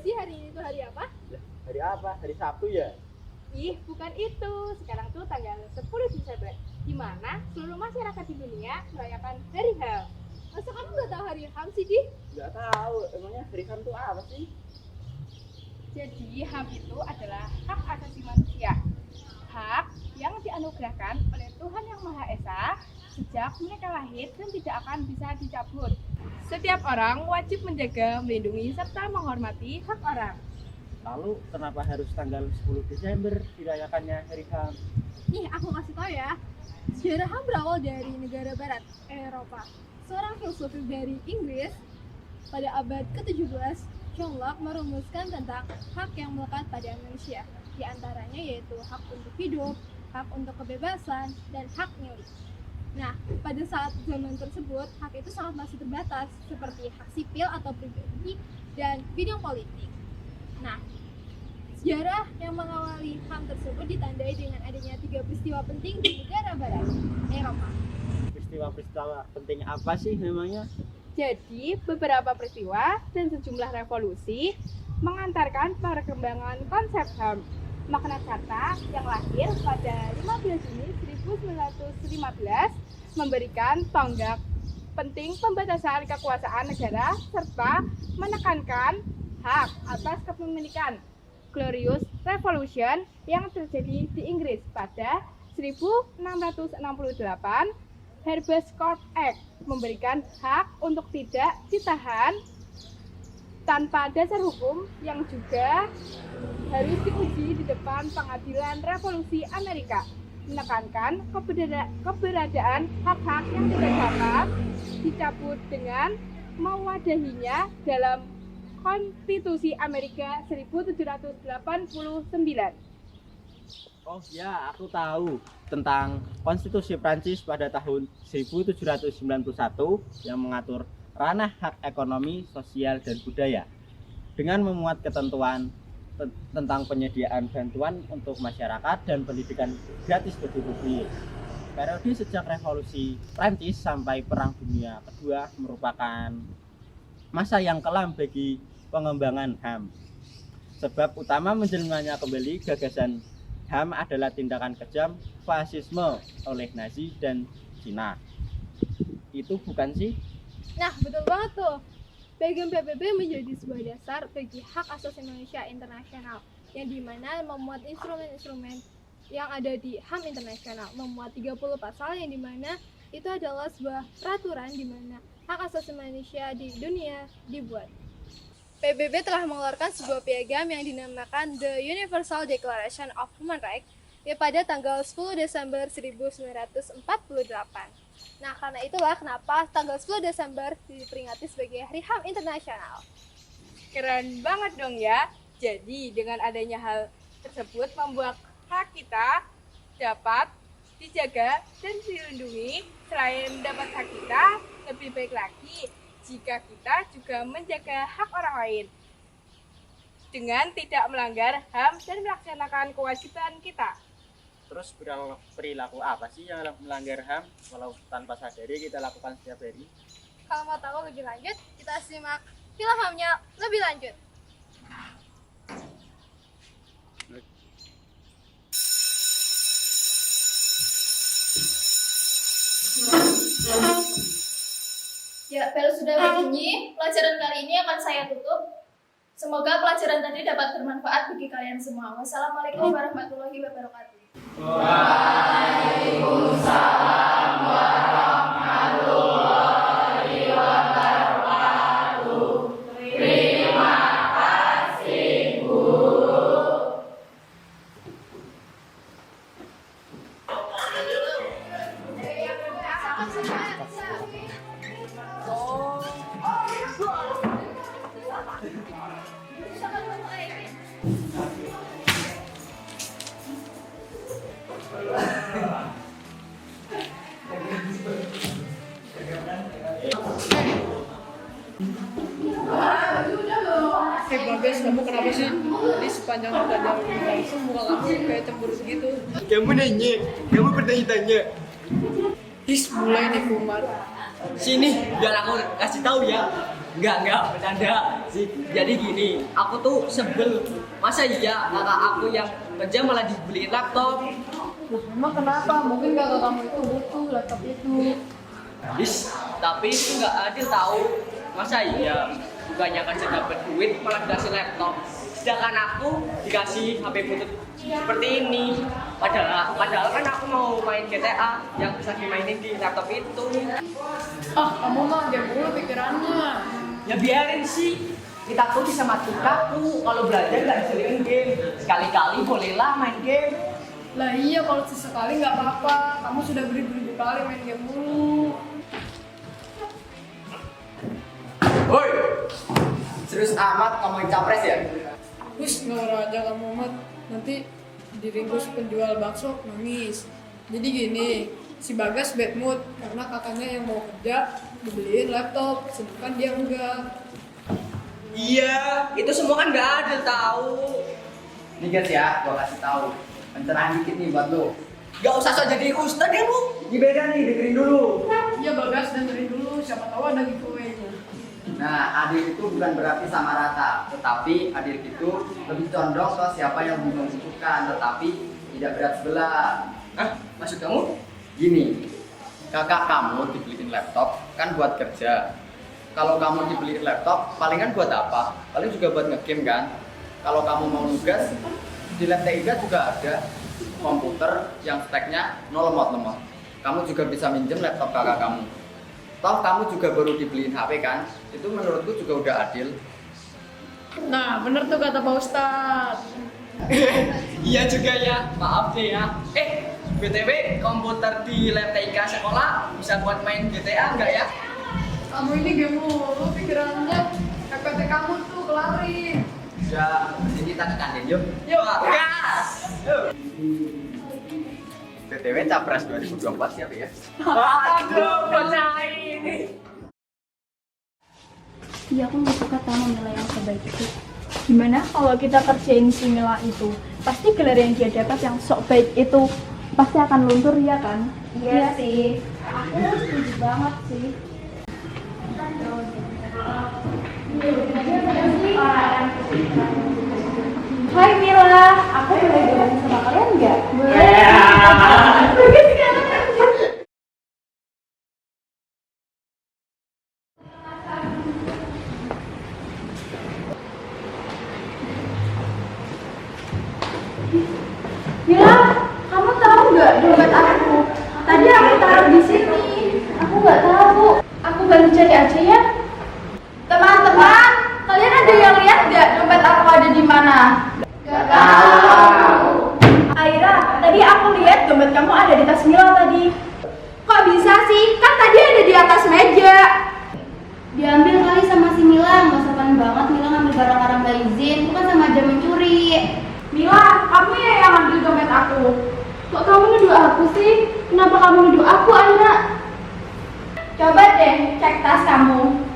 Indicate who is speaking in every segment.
Speaker 1: sih hari ini tuh hari apa?
Speaker 2: Hari apa? Hari Sabtu ya?
Speaker 1: Ih, bukan itu. Sekarang tuh tanggal 10 Desember, di mana seluruh masyarakat di dunia merayakan Hari HAM. Masa kamu nggak tahu Hari HAM sih, Di?
Speaker 2: Nggak tahu. Emangnya hari HAM itu apa sih?
Speaker 1: Jadi HAM itu adalah hak asasi manusia. Hak yang dianugerahkan oleh Tuhan Yang Maha Esa sejak mereka lahir dan tidak akan bisa dicabut. Setiap orang wajib menjaga, melindungi, serta menghormati hak orang.
Speaker 2: Lalu kenapa harus tanggal 10 Desember dirayakannya hari HAM?
Speaker 1: Nih, aku kasih tau ya. Sejarah HAM berawal dari negara barat, Eropa. Seorang filsuf dari Inggris pada abad ke-17, John Locke merumuskan tentang hak yang melekat pada manusia. Di antaranya yaitu hak untuk hidup, hak untuk kebebasan, dan hak milik. Nah, pada saat zaman tersebut, hak itu sangat masih terbatas, seperti hak sipil atau pribadi dan bidang politik. Nah, sejarah yang mengawali HAM tersebut ditandai dengan adanya 3 peristiwa penting di negara barat, Eropa.
Speaker 2: Peristiwa-peristiwa penting apa sih memangnya?
Speaker 1: Jadi, beberapa peristiwa dan sejumlah revolusi mengantarkan perkembangan konsep HAM. Magna Carta yang lahir pada 15 Juni 1915 memberikan tonggak penting pembatasan kekuasaan negara serta menekankan hak atas kepemilikan. Glorious Revolution yang terjadi di Inggris pada 1668, Habeas Corpus Act memberikan hak untuk tidak ditahan tanpa dasar hukum yang juga harus diuji di depan pengadilan revolusi Amerika, menekankan keberadaan hak-hak yang tidak dapat dicabut dengan mewadahinya dalam Konstitusi Amerika 1789.
Speaker 2: Oh ya, aku tahu tentang Konstitusi Prancis pada tahun 1791 yang mengatur ranah hak ekonomi, sosial, dan budaya dengan memuat ketentuan tentang penyediaan bantuan untuk masyarakat dan pendidikan gratis bagi publik. Periode sejak revolusi Prancis sampai Perang Dunia Kedua merupakan masa yang kelam bagi pengembangan HAM. Sebab utama menjelmanya kembali gagasan HAM adalah tindakan kejam fasisme oleh Nazi dan Cina. Itu bukan sih?
Speaker 1: Nah, betul banget tuh. Piagam PBB menjadi sebuah dasar bagi hak asasi manusia internasional yang dimana memuat instrumen-instrumen yang ada di HAM internasional, memuat 30 pasal yang dimana itu adalah sebuah peraturan di mana hak asasi manusia di dunia dibuat. PBB telah mengeluarkan sebuah piagam yang dinamakan The Universal Declaration of Human Rights pada tanggal 10 Desember 1948. Nah, karena itulah kenapa tanggal 10 Desember diperingati sebagai Hari HAM Internasional. Keren banget dong ya. Jadi, dengan adanya hal tersebut membuat hak kita dapat dijaga dan dilindungi. Selain mendapat hak kita, lebih baik lagi jika kita juga menjaga hak orang lain dengan tidak melanggar HAM dan melaksanakan kewajiban kita.
Speaker 2: Terus perilaku apa sih yang melanggar HAM walau tanpa sadari kita lakukan setiap hari?
Speaker 1: Kalau mau tahu lebih lanjut, kita simak film HAM-nya lebih lanjut.
Speaker 3: Ya, bel sudah berbunyi. Pelajaran kali ini akan saya tutup. Semoga pelajaran tadi dapat bermanfaat bagi kalian semua. Wassalamualaikum warahmatullahi wabarakatuh.
Speaker 4: Waalaikumsalam warahmatullahi wabarakatuh. Terima kasih, Guru.
Speaker 5: Bagas, kamu kenapa sih? Di sepanjang jalan langsung muka kamu kayak cemburu gitu.
Speaker 6: Kamu nanya, kamu bertanya-tanya.
Speaker 5: Mulai nih Kumar.
Speaker 6: Sini, biar aku kasih tahu ya.
Speaker 7: Enggak, bercanda sih. Jadi gini, aku tuh sebel. Masa iya kakak aku yang kerja malah dibeliin laptop?
Speaker 5: Emang kenapa? Mungkin kakak kamu itu butuh laptop itu.
Speaker 7: Tapi itu nggak adil tahu. Masa iya bukannya kerja dapat duit malah dikasih laptop. Sedangkan aku dikasih HP butut seperti ini. Padahal kan aku mau main GTA yang bisa dimainin di laptop itu.
Speaker 5: Kamu mah game mulu pikirannya.
Speaker 7: Ya biarin sih. Kita tuh bisa mati kaku kalau belajar nggak diselingin game. Sekali-kali bolehlah main game.
Speaker 5: Lah iya, kalau sesekali nggak apa-apa. Kamu sudah beribu-ribu kali main game mulu.
Speaker 8: Woi, serius amat ngomongin capres ya?
Speaker 5: Nggak aja kamu Mat. Nanti diringkus penjual bakso nangis. Jadi gini, si Bagas bad mood karena kakaknya yang mau kerja dibeliin laptop, sedangkan dia enggak.
Speaker 7: Iya, itu semua kan nggak adil tahu.
Speaker 8: Nih guys ya, gua kasih tahu. Pencerahan dikit nih buat lo.
Speaker 7: Gak usah so jadi ustad ya lu.
Speaker 8: Ini beda nih, dengerin dulu.
Speaker 5: Iya Bagas, dengerin dulu, siapa tahu ada giveaway-nya.
Speaker 8: Nah, adil itu bukan berarti sama rata, tetapi adil itu lebih condong ke siapa yang lebih membutuhkan, tetapi tidak berat sebelah.
Speaker 7: Maksud kamu?
Speaker 8: Gini, kakak kamu dibeliin laptop kan buat kerja. Kalau kamu dibeliin laptop, palingan buat apa? Paling juga buat ngegame kan? Kalau kamu mau nugas, di lab TIK juga ada komputer yang speknya no lemot-lemot. Kamu juga bisa minjem laptop kakak kamu. Toh kamu juga baru dibeliin HP kan? Itu menurutku juga udah adil.
Speaker 5: Nah, bener tuh kata Pak Ustadz.
Speaker 7: Iya juga ya, maaf deh ya. BTW komputer di lab TIK sekolah bisa buat main GTA enggak ya?
Speaker 5: Kamu ini game mulu pikirannya. PPT kamu tuh kelarin.
Speaker 8: Udah, jadi kita ke kantin yuk.
Speaker 7: Yuk, gas!
Speaker 8: BTW Capres 2024 siapa ya?
Speaker 7: Aduh, bocah ini.
Speaker 3: Iya, aku nggak suka sama Mila yang sebaik itu.
Speaker 9: Gimana kalau kita kerjain si Mila itu? Pasti gelar yang dia dapat yang sok baik itu pasti akan luntur ya kan?
Speaker 3: Iya sih, aku setuju banget sih.
Speaker 9: Hai Mila, aku boleh gabung sama kalian nggak? Mila, kamu tahu nggak dompet aku? Tadi aku taruh di sini. Aku nggak tahu. Aku bantu cari aja ya. Teman-teman, kalian ada yang lihat nggak dompet aku ada di mana? Nggak tahu. Aira, tadi aku lihat dompet kamu ada di tas Mila tadi. Kok bisa sih? Kan tadi ada di atas meja.
Speaker 3: Diambil kali sama si Mila, nggak sopan banget Mila ngambil barang-barang nggak izin, itu kan sama aja mencuri.
Speaker 9: Mila, kamu ya yang ambil dompet aku. Kok kamu nuduh aku sih? Kenapa kamu nuduh aku, Aira? Coba deh cek tas kamu.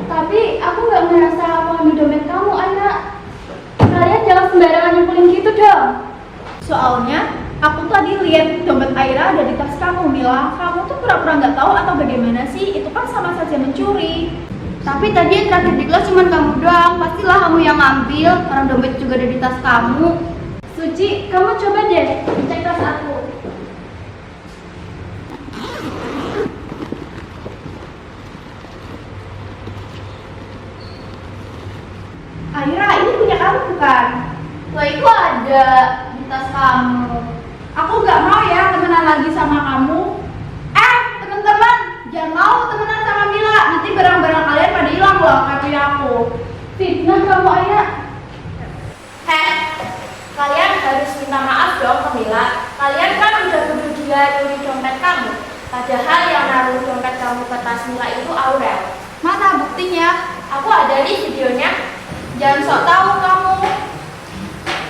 Speaker 9: Tapi aku nggak merasa aku ambil dompet kamu, Aira. Kalian jangan sembarangan nyimpulin gitu dong. Soalnya aku tadi lihat dompet Aira ada di tas kamu, Mila. Kamu tuh pura-pura nggak tahu atau bagaimana sih? Itu kan sama saja mencuri.
Speaker 3: Tapi tadi yang terakhir di kelas cuma kamu doang, pastilah kamu yang ngambil, orang dompet juga ada di tas kamu.
Speaker 9: Suci, kamu coba deh cek tas aku. Aira, ini punya kamu bukan?
Speaker 3: Lah itu ada di tas kamu.
Speaker 9: Aku nggak mau ya temenan lagi sama kamu. Teman-teman, jangan mau temenan sama Mila. Nanti barang-barang kalian pada hilang loh kayak aku. Fitnah kamu, Aira.
Speaker 3: Kalian harus minta maaf dong ke Mila. Kalian kan udah tuduh dia nyuri dompet kamu. Padahal yang naruh dompet kamu ke tas Mila itu Aurel.
Speaker 9: Mana buktinya?
Speaker 3: Aku ada nih videonya. Jangan sok tahu kamu.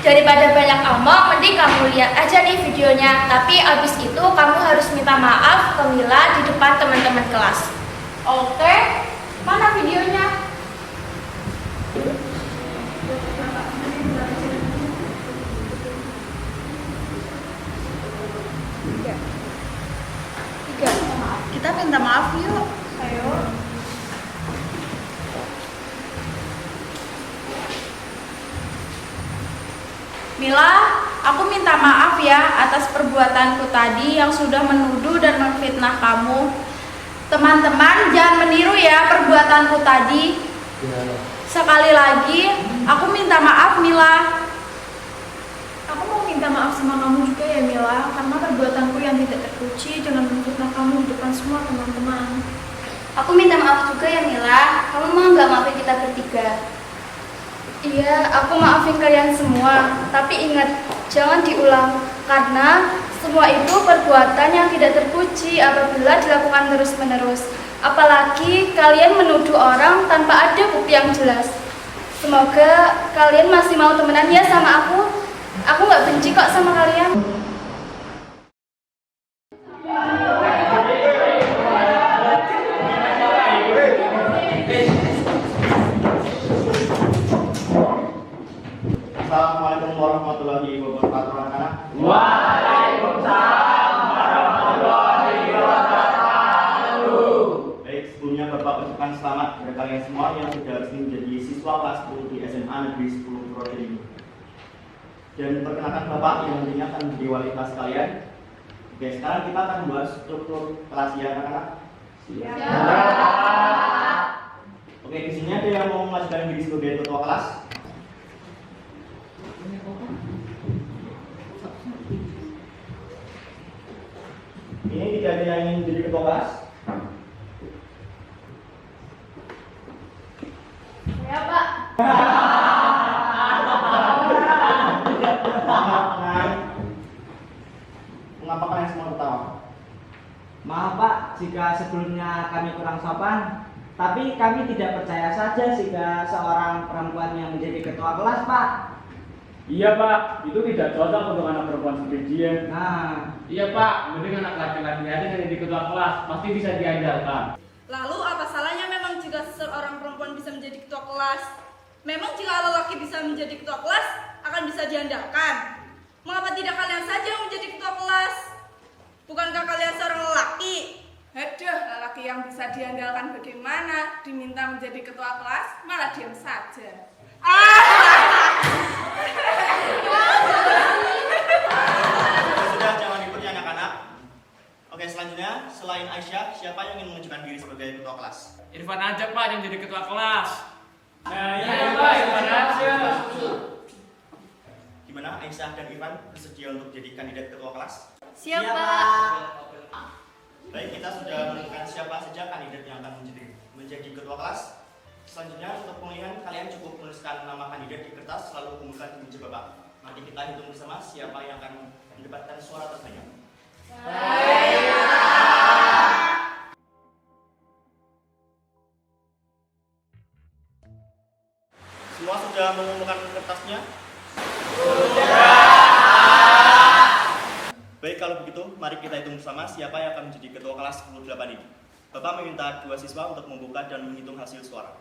Speaker 3: Daripada banyak omong, mending kamu lihat aja nih videonya. Tapi abis itu kamu harus minta maaf ke Mila di depan teman-teman kelas.
Speaker 9: Oke, mana videonya?
Speaker 5: Kita minta maaf yuk.
Speaker 9: Ayo. Mila, aku minta maaf ya atas perbuatanku tadi yang sudah menuduh dan memfitnah kamu. Teman-teman, jangan meniru ya perbuatanku tadi. Sekali lagi, aku minta maaf Mila.
Speaker 3: Aku mau minta maaf sama kamu juga ya Mila, karena perbuatanku yang tidak terpuji dengan memfitnah kamu di depan semua teman-teman.
Speaker 4: Aku minta maaf juga ya Mila, kamu mau nggak maafin kita bertiga?
Speaker 3: Iya, aku maafin kalian semua, tapi ingat, jangan diulang, karena semua itu perbuatan yang tidak terpuji apabila dilakukan terus-menerus. Apalagi kalian menuduh orang tanpa ada bukti yang jelas. Semoga kalian masih mau temenan ya sama aku. Aku nggak benci kok sama kalian.
Speaker 2: Assalamualaikum warahmatullahi wabarakatuh anak-anak.
Speaker 6: Waalaikumsalam warahmatullahi wabarakatuh.
Speaker 2: Baik, sebelumnya Bapak ucapkan selamat kepada kalian semua yang sudah resmi menjadi siswa kelas 10 di SMA Negeri 10 Purwodadi ini. Dan perkenalkan Bapak yang nantinya akan menjadi wali kelas kalian. Oke, sekarang kita akan membahas struktur kelas ya anak-anak. Oke, di sini ada yang mau mengajukan diri sebagai ketua kelas. Ini tidak ada yang ingin jadi ketua kelas.
Speaker 9: Ya Pak.
Speaker 2: Mengapa kalian semua tertawa?
Speaker 10: Maaf Pak, jika sebelumnya kami kurang sopan, tapi kami tidak percaya saja jika seorang perempuan yang menjadi ketua kelas Pak.
Speaker 6: Iya Pak, itu tidak cocok untuk anak perempuan seperti dia.
Speaker 10: Nah,
Speaker 6: Iya Pak, mending anak laki-laki aja yang jadi ketua kelas, pasti bisa diandalkan.
Speaker 9: Lalu apa salahnya memang jika seorang perempuan bisa menjadi ketua kelas? Memang jika lelaki bisa menjadi ketua kelas akan bisa diandalkan. Mengapa tidak kalian saja yang menjadi ketua kelas? Bukankah kalian seorang lelaki?
Speaker 5: Aduh, lelaki yang bisa diandalkan bagaimana? Diminta menjadi ketua kelas, malah diam saja.
Speaker 2: Sudah, jangan ribut ya anak-anak. Oke, selanjutnya selain Aisyah, siapa yang ingin mengajukan diri sebagai ketua kelas?
Speaker 6: Irfan aja Pak yang jadi ketua kelas. Nah iya Pak, Irfan aja.
Speaker 2: Gimana Aisyah dan Irfan bersedia untuk jadi kandidat ketua kelas?
Speaker 1: Siap,
Speaker 10: siap,
Speaker 1: Pak.
Speaker 2: Baik, kita sudah menentukan siapa saja kandidat yang akan menjadi ketua kelas. Selanjutnya untuk pemilihan kalian cukup menuliskan nama kandidat di kertas lalu kumpulkan di meja Bapak. Nanti kita hitung bersama siapa yang akan mendapatkan suara terbanyak. Semua sudah mengumpulkan kertasnya? Baik, kalau begitu mari kita hitung bersama siapa yang akan menjadi ketua kelas 10-8 ini. Bapak meminta dua siswa untuk membuka dan menghitung hasil suara.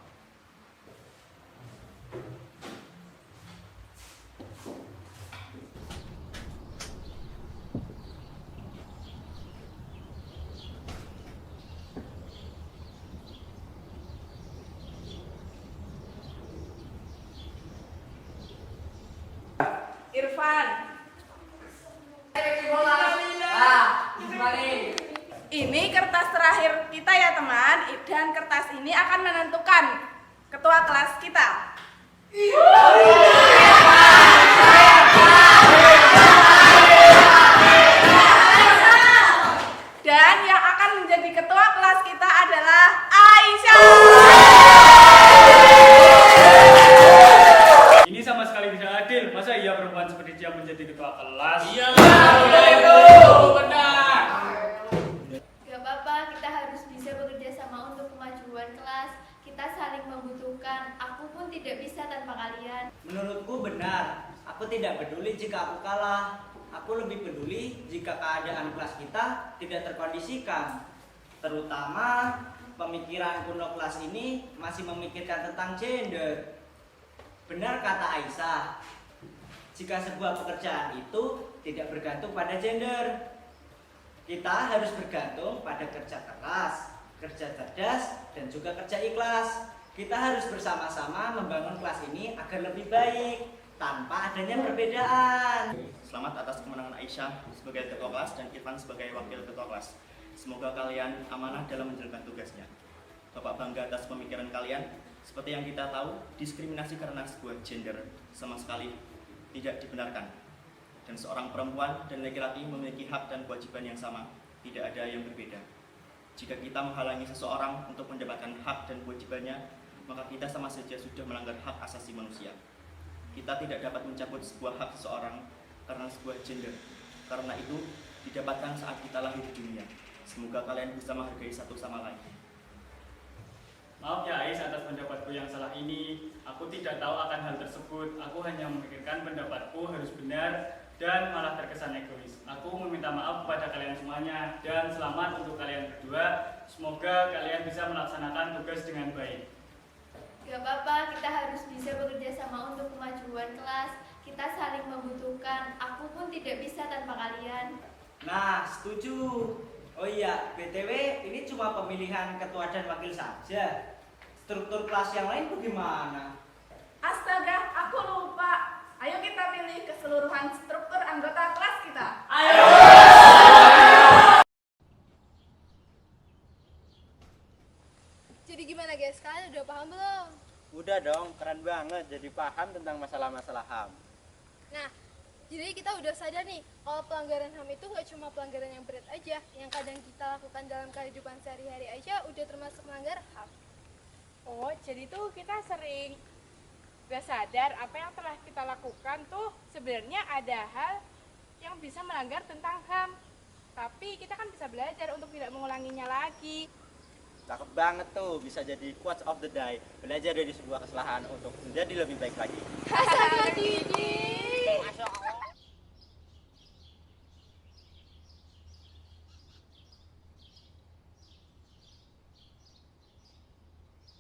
Speaker 5: Irfan. Ini kertas terakhir kita ya teman, dan kertas ini akan menentukan ketua kelas kita. Dan yang akan menjadi ketua kelas kita adalah Aisyah.
Speaker 6: Ini sama sekali tidak adil. Masa iya perempuan seperti dia menjadi ketua kelas? Iya, itu benar.
Speaker 3: Gak apa-apa, kita harus bisa bekerja sama untuk kemajuan kelas. Kita saling membutuhkan. Aku pun tidak bisa tanpa kalian.
Speaker 10: menurutku benar. Aku tidak peduli jika aku kalah. Aku lebih peduli jika keadaan kelas kita tidak terkondisikan. Terutama pemikiran kuno kelas ini masih memikirkan tentang gender. Benar kata Aisyah, jika sebuah pekerjaan itu tidak bergantung pada gender. Kita harus bergantung pada kerja keras, kerja cerdas, dan juga kerja ikhlas. Kita harus bersama-sama membangun kelas ini agar lebih baik. tanpa adanya perbedaan.
Speaker 11: Selamat atas kemenangan Aisyah sebagai ketua kelas dan Irfan sebagai wakil ketua kelas. Semoga kalian amanah dalam menjalankan tugasnya. Bapak bangga atas pemikiran kalian. Seperti yang kita tahu, diskriminasi karena sebuah gender sama sekali tidak dibenarkan. Dan seorang perempuan dan laki-laki memiliki hak dan kewajiban yang sama, tidak ada yang berbeda. Jika kita menghalangi seseorang untuk mendapatkan hak dan kewajibannya, maka kita sama saja sudah melanggar hak asasi manusia. Kita tidak dapat mencabut sebuah hak seseorang karena sebuah gender. Karena itu didapatkan saat kita lahir di dunia. Semoga kalian bisa menghargai satu sama lain.
Speaker 6: Maaf ya Ais atas pendapatku yang salah ini. Aku tidak tahu akan hal tersebut. Aku hanya memikirkan pendapatku harus benar dan malah terkesan egois. Aku meminta maaf kepada kalian semuanya dan selamat untuk kalian berdua. Semoga kalian bisa melaksanakan tugas dengan baik.
Speaker 3: Gak apa-apa, kita harus bisa bekerja sama untuk kemajuan kelas. Kita saling membutuhkan. Aku pun tidak bisa tanpa kalian.
Speaker 10: Nah, setuju. Oh iya, BTW ini cuma pemilihan ketua dan wakil saja. Struktur kelas yang lain bagaimana?
Speaker 9: Astaga, aku lupa. Ayo kita pilih keseluruhan struktur anggota kelas kita.
Speaker 6: Ayo!
Speaker 1: Jadi gimana guys, kalian udah paham belum?
Speaker 2: Udah dong, keren banget jadi paham tentang masalah-masalah HAM.
Speaker 1: Nah, jadi kita udah sadar nih, kalau pelanggaran HAM itu nggak cuma pelanggaran yang berat aja, yang kadang kita lakukan dalam kehidupan sehari-hari aja udah termasuk melanggar HAM.
Speaker 9: Oh, jadi tuh kita sering gak sadar apa yang telah kita lakukan tuh sebenarnya ada hal yang bisa melanggar tentang HAM. Tapi kita kan bisa belajar untuk tidak mengulanginya lagi.
Speaker 2: Cakep banget tuh, bisa jadi quotes of the day. Belajar dari sebuah kesalahan untuk menjadi lebih baik lagi.
Speaker 1: Astaga, Didi.